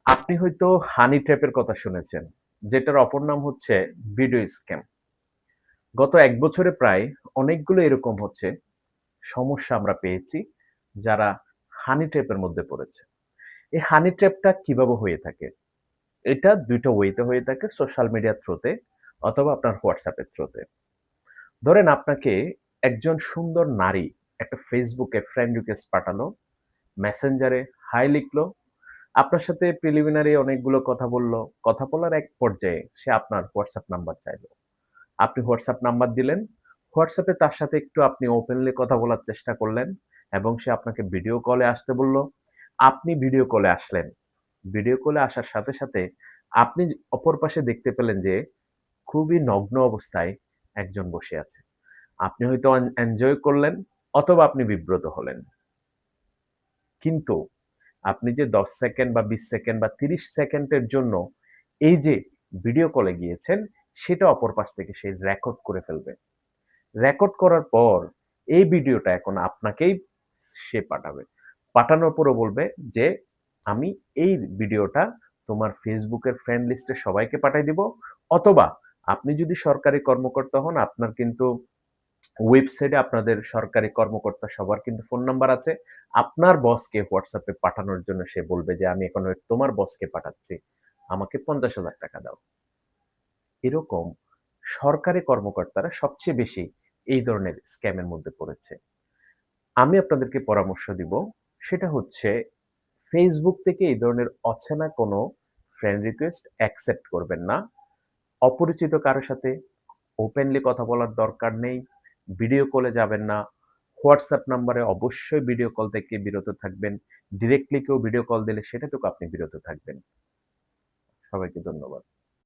আপনি হয়তো হানি ট্র্যাপের কথা শুনেছেন, যেটার অপর নাম হচ্ছে ভিডিও স্ক্যাম। গত ১ বছরে প্রায় অনেকগুলো এরকম সমস্যা আমরা পেয়েছি, যারা হানি ট্র্যাপের মধ্যে পড়েছে। এই হানি ট্র্যাপটা কিভাবে হয়ে থাকে? এটা ২ টা ওয়েতে হয়ে থাকে, সোশ্যাল মিডিয়ার থ্রুতে অথবা আপনার WhatsApp এর থ্রুতে। ধরেন আপনাকে একজন সুন্দর নারী একটা Facebook এ ফ্রেন্ড রিকোয়েস্ট পাঠালো, মেসেঞ্জারে হাই লিখলো, আপনার সাথে প্রিলিমিনারি অনেকগুলো কথা বলল। কথা বলার এক পর্যায়ে সে আপনার WhatsApp নাম্বার চাইল। আপনি WhatsApp নাম্বার দিলেন। WhatsApp এ তার সাথে একটু আপনি ওপেনলি কথা বলার চেষ্টা করলেন এবং সে আপনাকে ভিডিও কলে আসতে বলল। আপনি ভিডিও কলে আসলেন। ভিডিও কলে আসার সাথে, সাথে আপনি অপর পাশে দেখতে পেলেন যে খুবই নগ্ন অবস্থায় একজন বসে আছে। আপনি হয়তো এনজয় করলেন অথবা আপনি বিব্রত হলেন। কিন্তু আপনি যে ১০ সেকেন্ড বা ২০ সেকেন্ড বা ৩০ সেকেন্ডের জন্য এই যে ভিডিও কলে গিয়েছেন, সেটা অপর পাশ থেকে সে রেকর্ড করে ফেলবে। রেকর্ড করার পর এই ভিডিওটা এখন আপনাকেই সে পাঠাবে। পাঠানোর পরও বলবে যে, "আমি এই ভিডিওটা তোমার Facebook এর ফ্রেন্ড লিস্টে সবাইকে পাঠায় দিব। অথবা আপনি যদি সরকারি কর্মকর্তা হন, আপনার কিন্তু ওয়েবসাইটে আপনাদের সরকারি কর্মকর্তা সবার কিন্তু ফোন নাম্বার আছে। আপনার বসকে WhatsApp এ পাঠানোর জন্য সে বলবে যে, "আমি এখন তোমার বসকে পাঠাচ্ছি। আমাকে ৳৫০,০০০ দাও।" এরকম সরকারি কর্মকর্তারা সবচেয়ে বেশি এই ধরনের স্ক্যামের মধ্যে পড়েছে। আমি আপনাদেরকে পরামর্শ দিব, সেটা হচ্ছে Facebook থেকে এই ধরনের অচেনা কোনো ফ্রেন্ড রিকোয়েস্ট অ্যাকসেপ্ট করবেন না। অপরিচিত কারো সাথে ওপেনলি কথা বলার দরকার নেই। ভিডিও কলে যাবেন না। WhatsApp নাম্বারে অবশ্যই ভিডিও কল থেকে বিরত থাকবেন। ডিরেক্টলি কেউ ভিডিও কল দিলে সেটা থেকে আপনি বিরত থাকবেন। সবাইকে ধন্যবাদ।